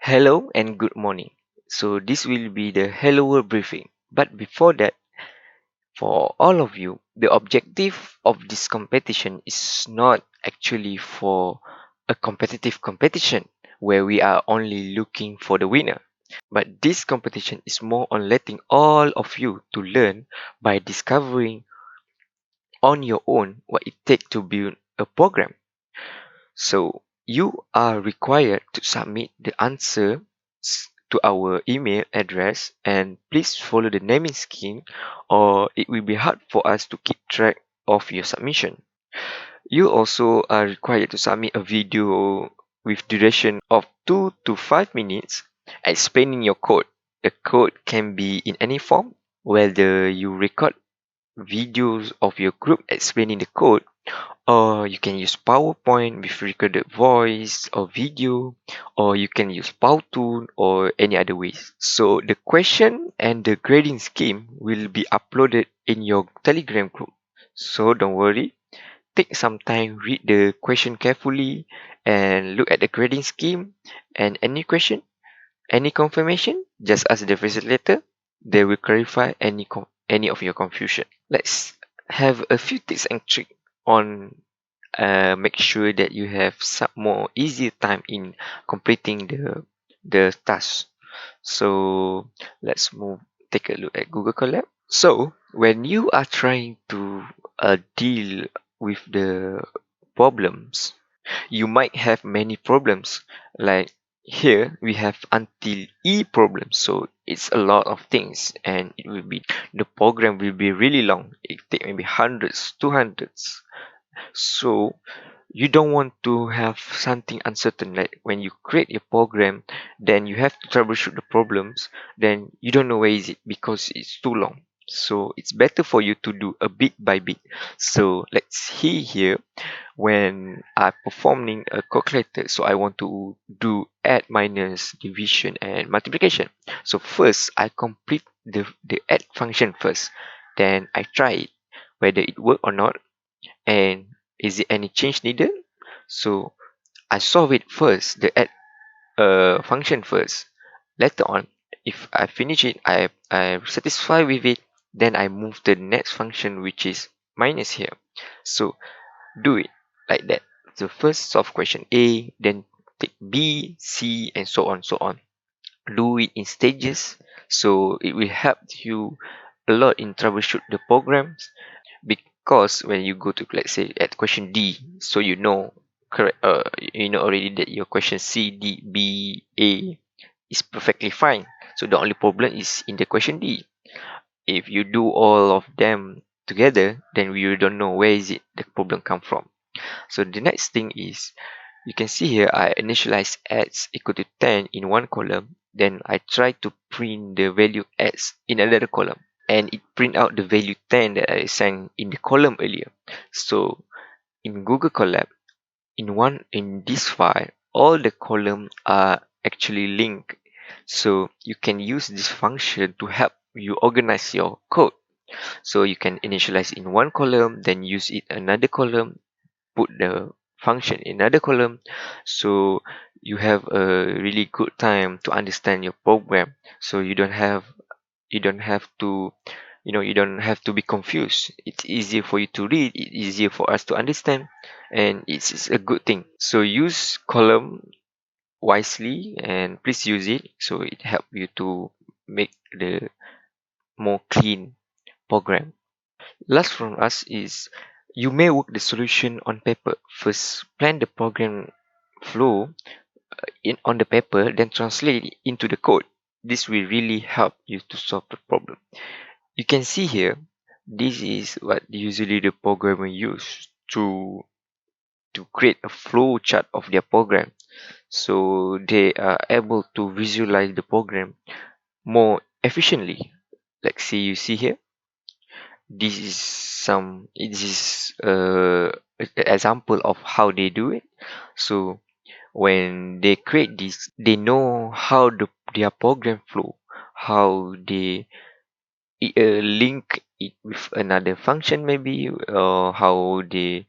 Hello and good morning. So this will be the Hello World briefing. But before that, for all of you, the objective of this competition is not actually for a competitive competition where we are only looking for the winner. But this competition is more on letting all of you to learn by discovering on your own what it takes to build a program. So you are required to submit the answer to our email address, and please follow the naming scheme or it will be hard for us to keep track of your submission. You also are required to submit a video with duration of 2 to 5 minutes explaining your code. The code can be in any form, whether you record videos of your group explaining the code, or you can use PowerPoint with recorded voice or video, or you can use Powtoon or any other ways. So the question and the grading scheme will be uploaded in your Telegram group. So don't worry, take some time, read the question carefully, and look at the grading scheme. And any question, any confirmation, just ask the facilitator. They will clarify any of your confusion. Let's have a few tips and tricks on make sure that you have some more easier time in completing the task. So let's take a look at Google Collab. So when you are trying to deal with the problems, you might have many problems. Like here we have until E problems, so it's a lot of things, and the program will be really long. It take maybe hundreds, 200s. So you don't want to have something uncertain, like when you create your program, then you have to troubleshoot the problems, then you don't know where is it because it's too long. So it's better for you to do a bit by bit. So let's see here, when I'm performing a calculator, so I want to do add, minus, division and multiplication. So first I complete the add function first, then I try it whether it work or not, and is it any change needed. So I solve it first, the add function first. Later on, if I finish it, I'm satisfied with it, then I move to the next function, which is minus here. So do it like that. So first solve question A, then take B, C, and so on, so on. Do it in stages, so it will help you a lot in troubleshoot the programs, because when you go to, let's say, at question D, so you know correct, you know already that your question C, D, B, A is perfectly fine. So the only problem is in the question D. If you do all of them together, then we don't know where is it the problem come from. So the next thing is, you can see here I initialize x equal to 10 in one column, then I try to print the value x in another column, and it print out the value 10 that I assigned in the column earlier. So in Google Colab, in this file, all the columns are actually linked. So you can use this function to help you organize your code. So you can initialize in one column, then use it another column, put the function in another column, so you have a really good time to understand your program. So you don't have to you don't have to be confused. It's easier for you to read, it's easier for us to understand, and it's a good thing. So use column wisely, and please use it so it help you to make the more clean program. Last from us is, you may work the solution on paper. First, plan the program flow on the paper, then translate it into the code. This will really help you to solve the problem. You can see here, this is what usually the programmer use to create a flow chart of their program. So they are able to visualize the program more efficiently. Like, see, you see here, this is example of how they do it. So when they create this, they know how their program flow, how they link it with another function maybe, or how they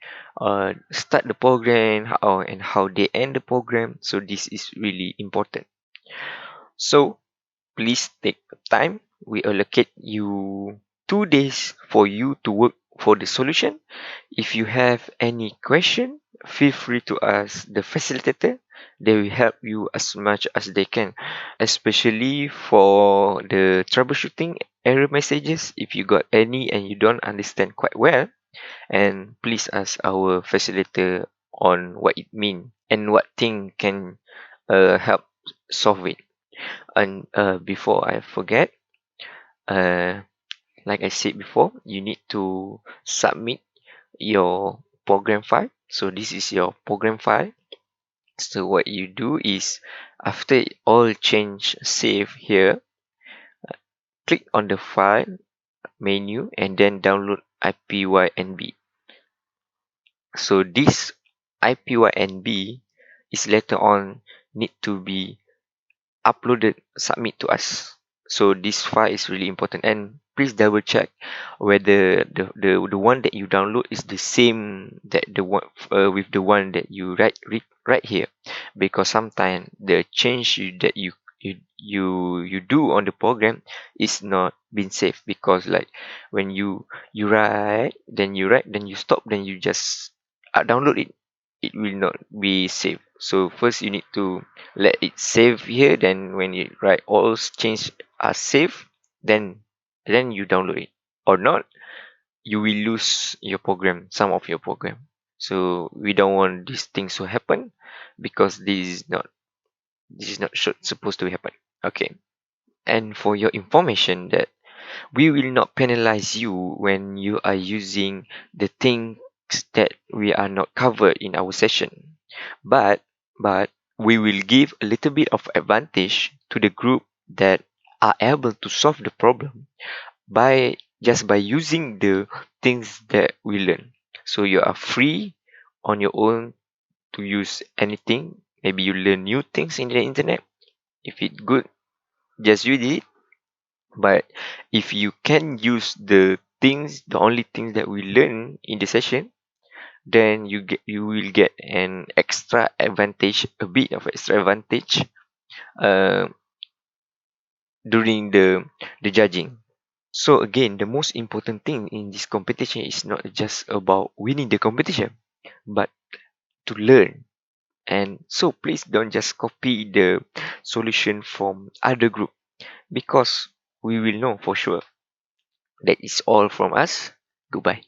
start the program, and how they end the program. So this is really important. So please take time. We allocate you 2 days for you to work for the solution. If you have any question, feel free to ask the facilitator. They will help you as much as they can, especially for the troubleshooting error messages. If you got any and you don't understand quite well, and please ask our facilitator on what it mean and what thing can help solve it. And before I forget, uh, like I said before, you need to submit your program file. So this is your program file. So what you do is after all change save here, click on the file menu and then download IPYNB. So this IPYNB is later on need to be uploaded, submit to us. So this file is really important, and please double check whether the one that you download is the same that the one with the one that you write here, because sometimes the change you do on the program is not been saved, because like when you write then you stop, then you just download it, it will not be saved. So first you need to let it save here, then when you write all change are saved, then you download it. Or not, you will lose your program, some of your program. So we don't want these things to happen, because this is not supposed to happen. Okay. And for your information, that we will not penalize you when you are using the things that we are not covered in our session. But we will give a little bit of advantage to the group that are able to solve the problem by using the things that we learn. So you are free on your own to use anything. Maybe you learn new things in the internet. If it good, just use it. But if you can use the only things that we learn in the session, then you will get an extra advantage, a bit of extra advantage uh, during the judging. So again, the most important thing in this competition is not just about winning the competition, but to learn. And so please don't just copy the solution from other group, because we will know for sure. That is all from us. Goodbye.